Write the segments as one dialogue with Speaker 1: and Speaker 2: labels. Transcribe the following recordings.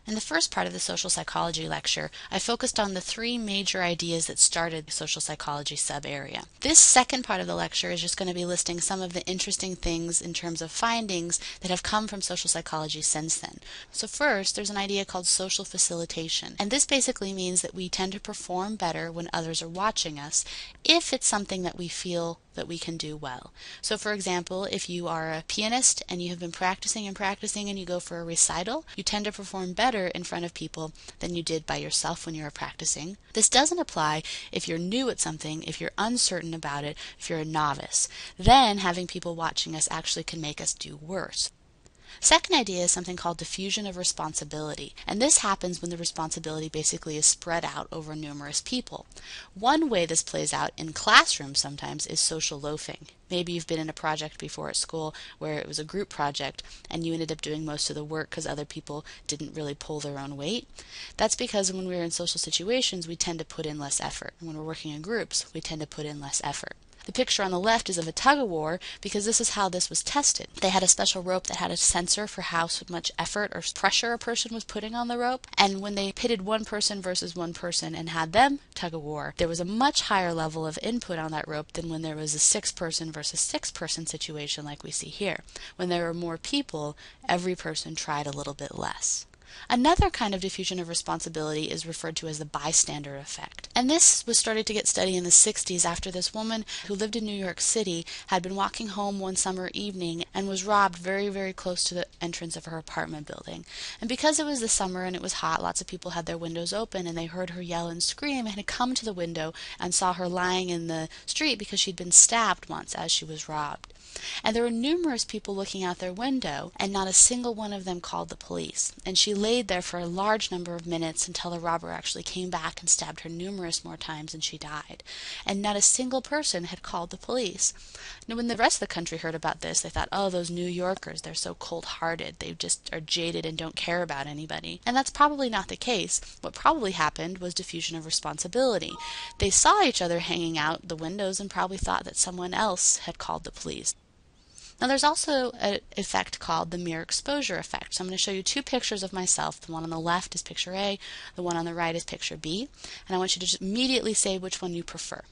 Speaker 1: In the first part of the social psychology lecture, I focused on the three major ideas that started the social psychology sub-area. This second part of the lecture is just going to be listing some of the interesting things in terms of findings that have come from social psychology since then. So first, there's an idea called social facilitation, and this basically means that we tend to perform better when others are watching us if it's something that we feel that we can do well. So for example, if you are a pianist and you have been practicing and practicing and you go for a recital, you tend to perform better in front of people than you did by yourself when you were practicing. This doesn't apply if you're new at something, if you're uncertain about it, if you're a novice. Then having people watching us actually can make us do worse. Second idea is something called diffusion of responsibility, and this happens when the responsibility basically is spread out over numerous people. One way this plays out in classrooms sometimes is social loafing. Maybe you've been in a project before at school where it was a group project and you ended up doing most of the work because other people didn't really pull their own weight. That's because when we're in social situations, we tend to put in less effort. And when we're working in groups, we tend to put in less effort. The picture on the left is of a tug-of-war because this is how this was tested. They had a special rope that had a sensor for how much effort or pressure a person was putting on the rope, and when they pitted one person versus one person and had them tug-of-war, there was a much higher level of input on that rope than when there was a six-person versus six-person situation like we see here. When there were more people, every person tried a little bit less. Another kind of diffusion of responsibility is referred to as the bystander effect. And this was started to get studied in the 60s after this woman who lived in New York City had been walking home one summer evening and was robbed very, very close to the entrance of her apartment building. And because it was the summer and it was hot, lots of people had their windows open and they heard her yell and scream and had come to the window and saw her lying in the street because she'd been stabbed once as she was robbed. And there were numerous people looking out their window, and not a single one of them called the police. And she laid there for a large number of minutes until the robber actually came back and stabbed her numerous more times and she died. And not a single person had called the police. Now, when the rest of the country heard about this, they thought, oh, those New Yorkers, they're so cold-hearted. They just are jaded and don't care about anybody. And that's probably not the case. What probably happened was diffusion of responsibility. They saw each other hanging out the windows and probably thought that someone else had called the police. Now there's also an effect called the mere exposure effect. So I'm going to show you two pictures of myself. The one on the left is picture A, the one on the right is picture B, and I want you to just immediately say which one you prefer.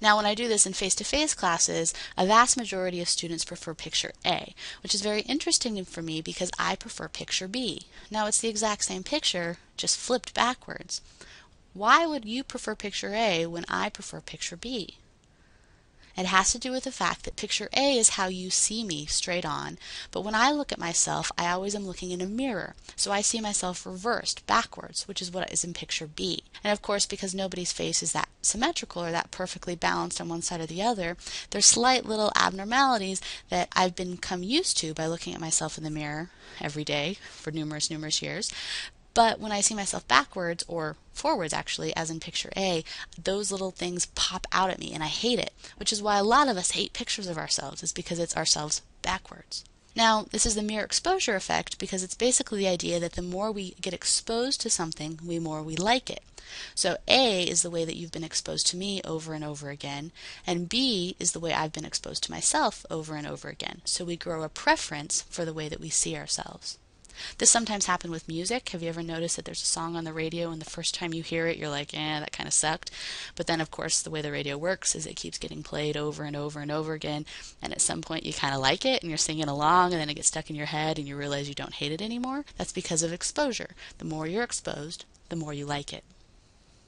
Speaker 1: Now when I do this in face-to-face classes, a vast majority of students prefer picture A, which is very interesting for me because I prefer picture B. Now it's the exact same picture, just flipped backwards. Why would you prefer picture A when I prefer picture B? It has to do with the fact that picture A is how you see me straight on, but when I look at myself, I always am looking in a mirror, so I see myself reversed, backwards, which is what is in picture B. And of course, because nobody's face is that symmetrical or that perfectly balanced on one side or the other, there's slight little abnormalities that I've become used to by looking at myself in the mirror every day for numerous years. But when I see myself backwards, or forwards actually, as in picture A, those little things pop out at me and I hate it, which is why a lot of us hate pictures of ourselves, is because it's ourselves backwards. Now, this is the mere exposure effect because it's basically the idea that the more we get exposed to something, the more we like it. So A is the way that you've been exposed to me over and over again, and B is the way I've been exposed to myself over and over again. So we grow a preference for the way that we see ourselves. This sometimes happens with music. Have you ever noticed that there's a song on the radio and the first time you hear it, you're like, that kind of sucked. But then, of course, the way the radio works is it keeps getting played over and over and over again. And at some point, you kind of like it and you're singing along and then it gets stuck in your head and you realize you don't hate it anymore. That's because of exposure. The more you're exposed, the more you like it.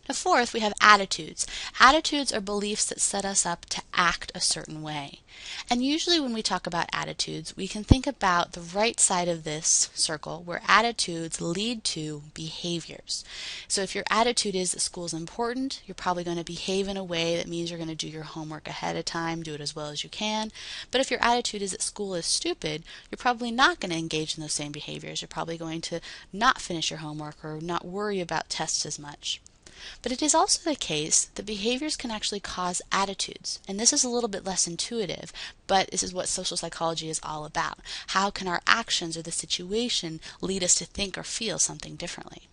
Speaker 1: Now, fourth, we have attitudes. Attitudes are beliefs that set us up to act a certain way. And usually when we talk about attitudes, we can think about the right side of this circle where attitudes lead to behaviors. So if your attitude is that school is important, you're probably going to behave in a way that means you're going to do your homework ahead of time, do it as well as you can. But if your attitude is that school is stupid, you're probably not going to engage in those same behaviors. You're probably going to not finish your homework or not worry about tests as much. But it is also the case that behaviors can actually cause attitudes. And this is a little bit less intuitive, but this is what social psychology is all about. How can our actions or the situation lead us to think or feel something differently?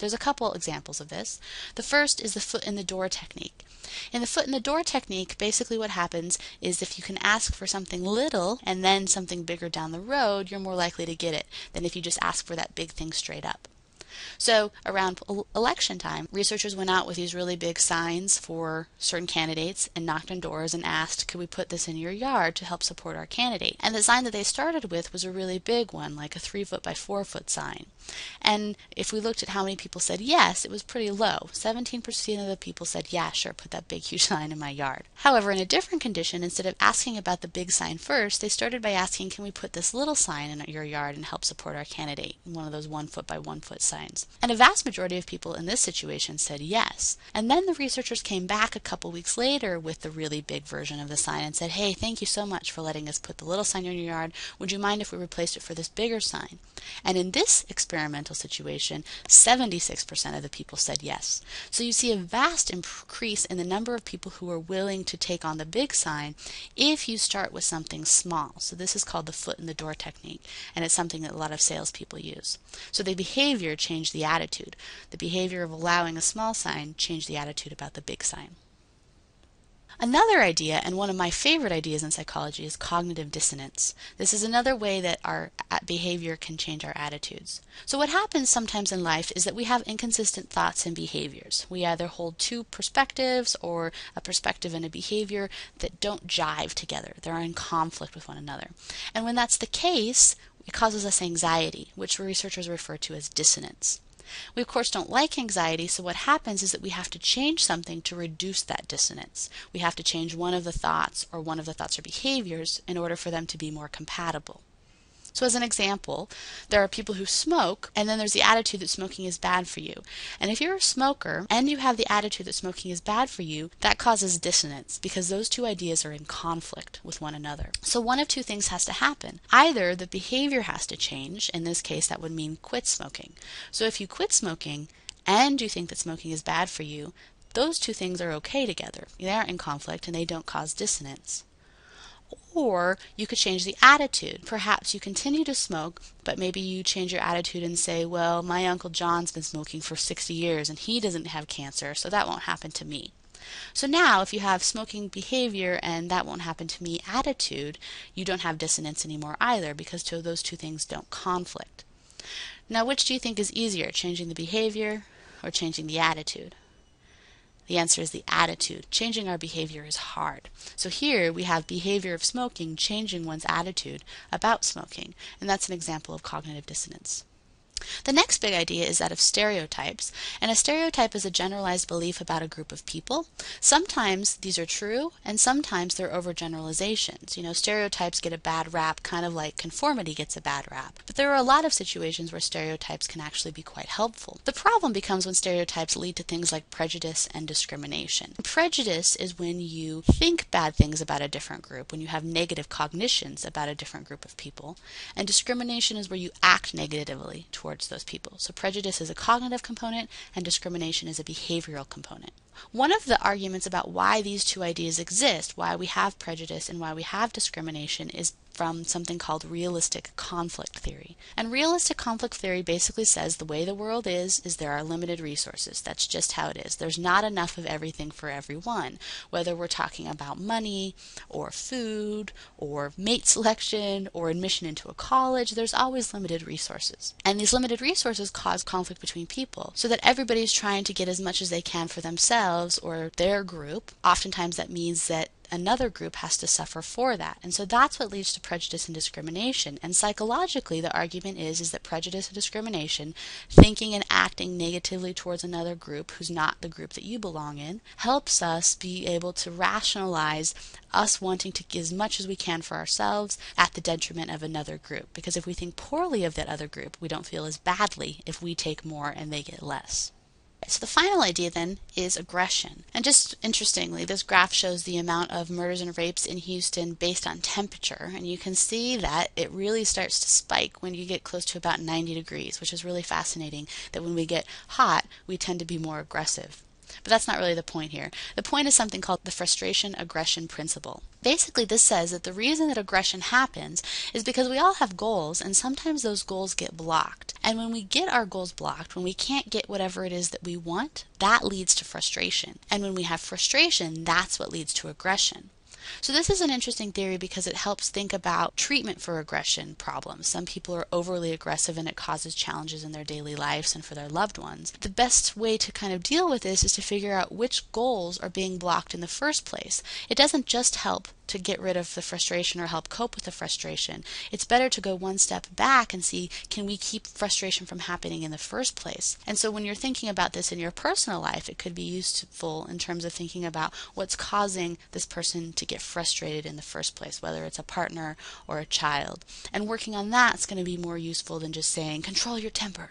Speaker 1: There's a couple examples of this. The first is the foot in the door technique. In the foot in the door technique, basically what happens is if you can ask for something little and then something bigger down the road, you're more likely to get it than if you just ask for that big thing straight up. So around election time, researchers went out with these really big signs for certain candidates and knocked on doors and asked, could we put this in your yard to help support our candidate? And the sign that they started with was a really big one, like a 3-foot by 4-foot sign. And if we looked at how many people said yes, it was pretty low. 17% of the people said, yeah, sure, put that big, huge sign in my yard. However, in a different condition, instead of asking about the big sign first, they started by asking, can we put this little sign in your yard and help support our candidate? One of those 1-foot by 1-foot signs. And a vast majority of people in this situation said yes. And then the researchers came back a couple weeks later with the really big version of the sign and said, hey, thank you so much for letting us put the little sign in your yard. Would you mind if we replaced it for this bigger sign? And in this experimental situation, 76% of the people said yes. So you see a vast increase in the number of people who are willing to take on the big sign if you start with something small. So this is called the foot in the door technique, and it's something that a lot of salespeople use. So the behavior changed the attitude. The behavior of allowing a small sign changed the attitude about the big sign. Another idea, and one of my favorite ideas in psychology, is cognitive dissonance. This is another way that our behavior can change our attitudes. So what happens sometimes in life is that we have inconsistent thoughts and behaviors. We either hold two perspectives or a perspective and a behavior that don't jive together. They're in conflict with one another. And when that's the case, it causes us anxiety, which researchers refer to as dissonance. We of course don't like anxiety, so what happens is that we have to change something to reduce that dissonance. We have to change one of the thoughts or behaviors in order for them to be more compatible. So as an example, there are people who smoke, and then there's the attitude that smoking is bad for you. And if you're a smoker and you have the attitude that smoking is bad for you, that causes dissonance because those two ideas are in conflict with one another. So one of two things has to happen. Either the behavior has to change, in this case that would mean quit smoking. So if you quit smoking and you think that smoking is bad for you, those two things are okay together. They aren't in conflict and they don't cause dissonance. Or you could change the attitude. Perhaps you continue to smoke, but maybe you change your attitude and say, well, my Uncle John's been smoking for 60 years and he doesn't have cancer, so that won't happen to me. So now if you have smoking behavior and that won't happen to me attitude, you don't have dissonance anymore either because those two things don't conflict. Now which do you think is easier, changing the behavior or changing the attitude? The answer is the attitude. Changing our behavior is hard. So here we have behavior of smoking changing one's attitude about smoking, and that's an example of cognitive dissonance. The next big idea is that of stereotypes, and a stereotype is a generalized belief about a group of people. Sometimes these are true, and sometimes they're overgeneralizations. You know, stereotypes get a bad rap, kind of like conformity gets a bad rap. But there are a lot of situations where stereotypes can actually be quite helpful. The problem becomes when stereotypes lead to things like prejudice and discrimination. Prejudice is when you think bad things about a different group, when you have negative cognitions about a different group of people, and discrimination is where you act negatively towards those people. So prejudice is a cognitive component and discrimination is a behavioral component. One of the arguments about why these two ideas exist, why we have prejudice and why we have discrimination, is from something called realistic conflict theory. And realistic conflict theory basically says the way the world is there are limited resources. That's just how it is. There's not enough of everything for everyone. Whether we're talking about money or food or mate selection or admission into a college, there's always limited resources. And these limited resources cause conflict between people so that everybody's trying to get as much as they can for themselves or their group. Oftentimes that means that another group has to suffer for that. And so that's what leads to prejudice and discrimination. And psychologically, the argument is that prejudice and discrimination, thinking and acting negatively towards another group who's not the group that you belong in, helps us be able to rationalize us wanting to get as much as we can for ourselves at the detriment of another group. Because if we think poorly of that other group, we don't feel as badly if we take more and they get less. So the final idea then is aggression. And just interestingly, this graph shows the amount of murders and rapes in Houston based on temperature. And you can see that it really starts to spike when you get close to about 90 degrees, which is really fascinating that when we get hot, we tend to be more aggressive. But that's not really the point here. The point is something called the frustration-aggression principle. Basically, this says that the reason that aggression happens is because we all have goals, and sometimes those goals get blocked. And when we get our goals blocked, when we can't get whatever it is that we want, that leads to frustration. And when we have frustration, that's what leads to aggression. So this is an interesting theory because it helps think about treatment for aggression problems. Some people are overly aggressive and it causes challenges in their daily lives and for their loved ones. The best way to kind of deal with this is to figure out which goals are being blocked in the first place. It doesn't just help to get rid of the frustration or help cope with the frustration. It's better to go one step back and see, can we keep frustration from happening in the first place? And so when you're thinking about this in your personal life, it could be useful in terms of thinking about what's causing this person to get frustrated in the first place, whether it's a partner or a child. And working on that's going to be more useful than just saying, control your temper.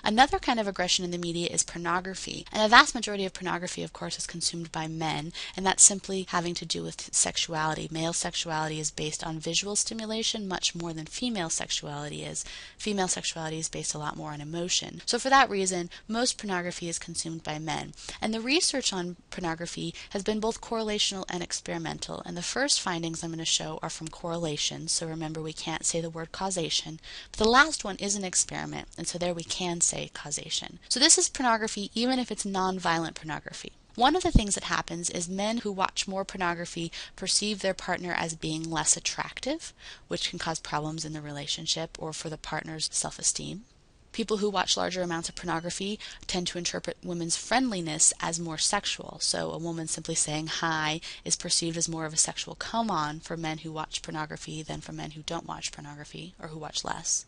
Speaker 1: Another kind of aggression in the media is pornography. And the vast majority of pornography, of course, is consumed by men, and that's simply having to do with sexuality. Male sexuality is based on visual stimulation much more than female sexuality is. Female sexuality is based a lot more on emotion. So for that reason, most pornography is consumed by men. And the research on pornography has been both correlational and experimental. And the first findings I'm going to show are from correlation. So remember, we can't say the word causation. But the last one is an experiment, and so there we can say causation. So this is pornography even if it's non-violent pornography. One of the things that happens is men who watch more pornography perceive their partner as being less attractive, which can cause problems in the relationship or for the partner's self-esteem. People who watch larger amounts of pornography tend to interpret women's friendliness as more sexual. So a woman simply saying hi is perceived as more of a sexual come-on for men who watch pornography than for men who don't watch pornography or who watch less.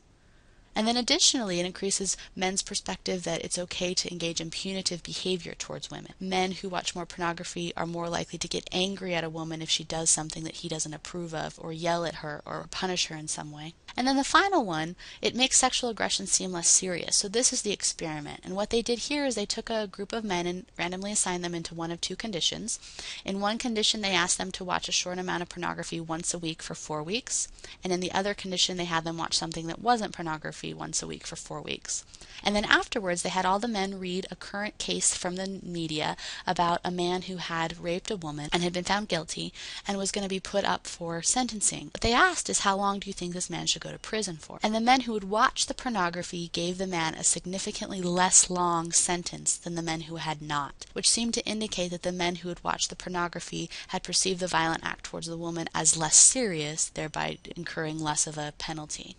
Speaker 1: And then additionally, it increases men's perspective that it's okay to engage in punitive behavior towards women. Men who watch more pornography are more likely to get angry at a woman if she does something that he doesn't approve of, or yell at her, or punish her in some way. And then the final one, it makes sexual aggression seem less serious. So this is the experiment. And what they did here is they took a group of men and randomly assigned them into one of two conditions. In one condition, they asked them to watch a short amount of pornography once a week for 4 weeks. And in the other condition, they had them watch something that wasn't pornography once a week for 4 weeks. And then afterwards, they had all the men read a current case from the media about a man who had raped a woman and had been found guilty and was going to be put up for sentencing. What they asked is, how long do you think this man should go to prison for? And the men who would watch the pornography gave the man a significantly less long sentence than the men who had not, which seemed to indicate that the men who had watched the pornography had perceived the violent act towards the woman as less serious, thereby incurring less of a penalty.